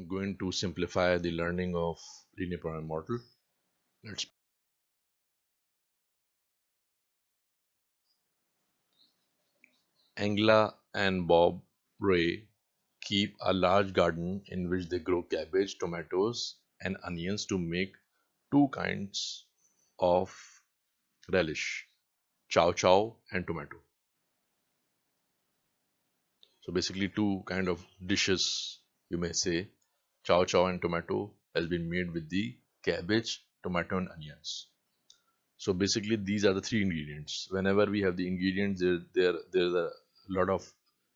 going to simplify the learning of linear programming model. Let's Angela and Bob Ray keep a large garden in which they grow cabbage, tomatoes, and onions to make two kinds of relish, chow chow and tomato. So basically two kind of dishes, you may say. Chow chow and tomato has been made with the cabbage, tomato and onions. So basically these are the three ingredients. Whenever we have the ingredients, there's a lot of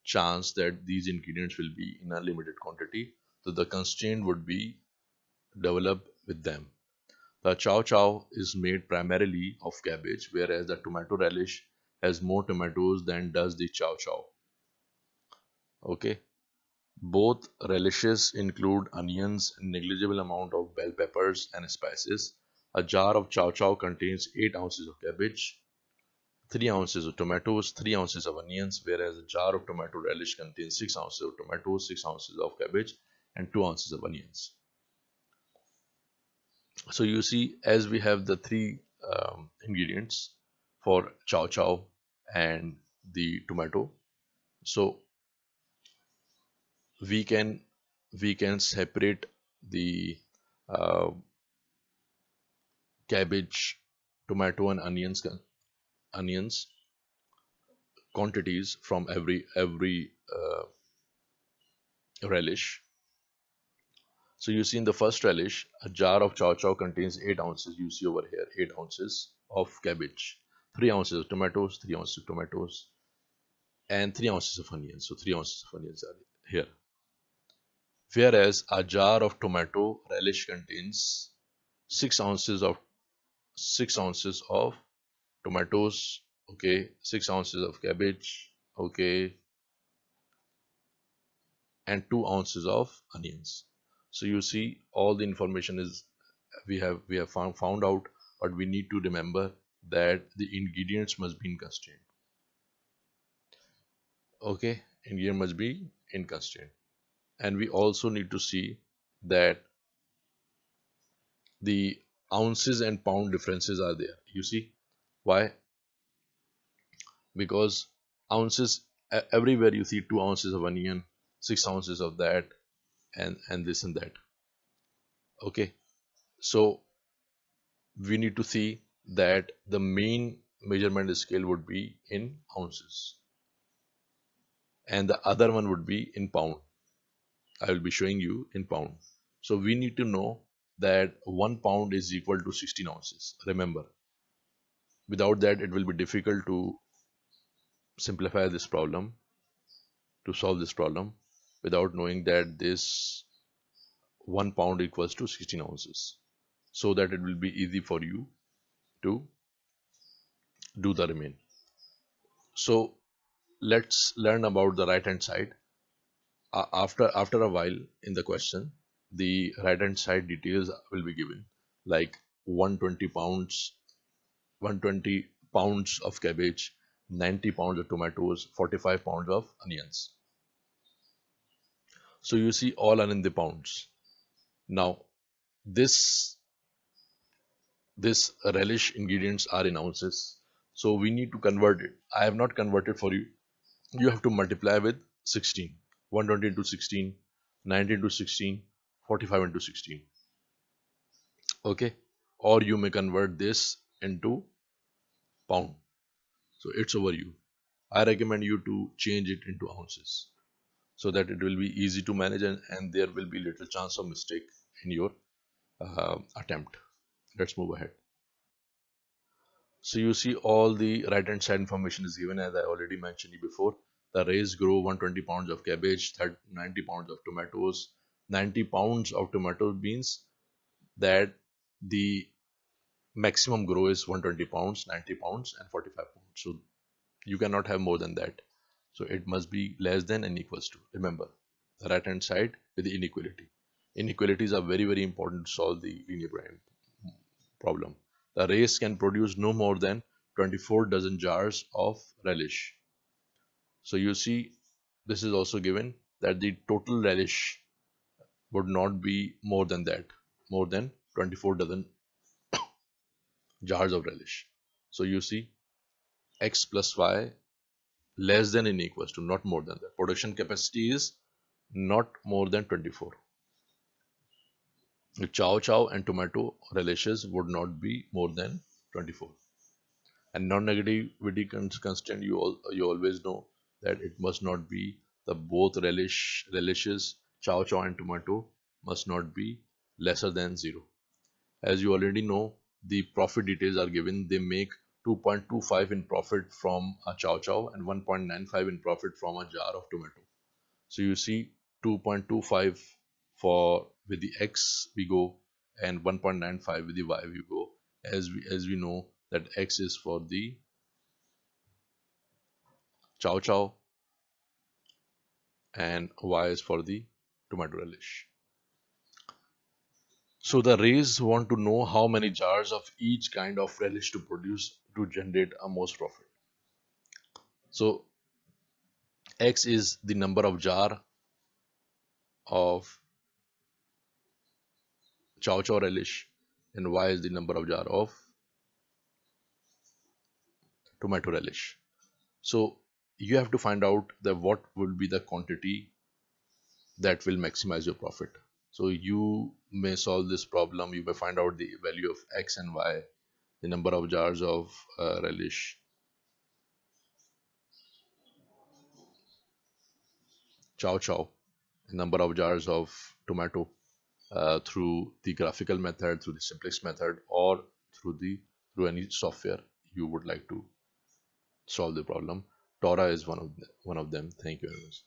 chance that these ingredients will be in a limited quantity. So the constraint would be developed with them. The chow chow is made primarily of cabbage, whereas the tomato relish has more tomatoes than does the chow chow. Okay. Both relishes include onions, negligible amount of bell peppers and spices. A jar of chow chow contains 8 ounces of cabbage, 3 ounces of tomatoes, 3 ounces of onions, whereas a jar of tomato relish contains 6 ounces of tomatoes, 6 ounces of cabbage, and 2 ounces of onions. So you see, as we have the three ingredients for chow chow and the tomato, so we can separate the uh, cabbage, tomato, and onions quantities from every relish. So you see in the first relish, a jar of chow chow contains 8 ounces. You see over here, 8 ounces of cabbage, 3 ounces of tomatoes, 3 ounces of tomatoes, and 3 ounces of onions. So 3 ounces of onions are here. Whereas a jar of tomato relish contains 6 ounces of 6 ounces of tomatoes, okay, 6 ounces of cabbage, okay, and 2 ounces of onions. So you see all the information is we have found out, but we need to remember that the ingredients must be in constraint. Okay, ingredient must be in constraint. And we also need to see that the ounces and pound differences are there. You see why? Because ounces everywhere you see 2 ounces of onion, 6 ounces of that, and this and that. Okay, so we need to see that the main measurement scale would be in ounces and the other one would be in pound. I will be showing you in pound. So we need to know that 1 pound is equal to 16 ounces. Remember, without that it will be difficult to simplify this problem, to solve this problem without knowing that this 1 pound equals to 16 ounces, so that it will be easy for you to do the remain. So let's learn about the right hand side. After a while in the question, the right hand side details will be given, like 120 pounds 120 pounds of cabbage, 90 pounds of tomatoes, 45 pounds of onions. So you see all are in the pounds. Now this this relish ingredients are in ounces, so we need to convert it. I have not converted for you. You have to multiply with 16, 120 into 16, 90 into 16, 45 into 16. Okay, or you may convert this into pound. So it's over you. I recommend you to change it into ounces so that it will be easy to manage, and there will be little chance of mistake in your attempt. Let's move ahead. So you see all the right hand side information is given, as I already mentioned you before. The raised grow 120 pounds of cabbage, 90 pounds of tomatoes. 90 pounds of tomato means that the maximum grow is 120 pounds, 90 pounds, and 45 pounds. So you cannot have more than that. So it must be less than and equals to. Remember, the right hand side with the inequality. Inequalities are very, very important to solve the linear problem. The race can produce no more than 24 dozen jars of relish. So you see, this is also given that the total relish would not be more than that, more than 24 dozen jars of relish. So you see, x plus y less than and equals to, not more than that. Production capacity is not more than 24. The chow chow and tomato relishes would not be more than 24. And non-negativity constant, you always know that it must not be the both relishes, chow chow and tomato must not be lesser than 0. As you already know, the profit details are given. They make 2.25 in profit from a chow chow and 1.95 in profit from a jar of tomato. So you see 2.25 for with the x we go, and 1.95 with the y we go, as we know that x is for the chow chow and y is for the tomato relish. So the rays want to know how many jars of each kind of relish to produce to generate a most profit. So x is the number of jar of chow chow relish and y is the number of jar of tomato relish. So you have to find out that what will be the quantity that will maximize your profit. So you may solve this problem. You may find out the value of x and y, the number of jars of relish, chow chow, the number of jars of tomato, through the graphical method, through the simplex method, or through any software you would like to solve the problem. Tora is one of them. Thank you very much.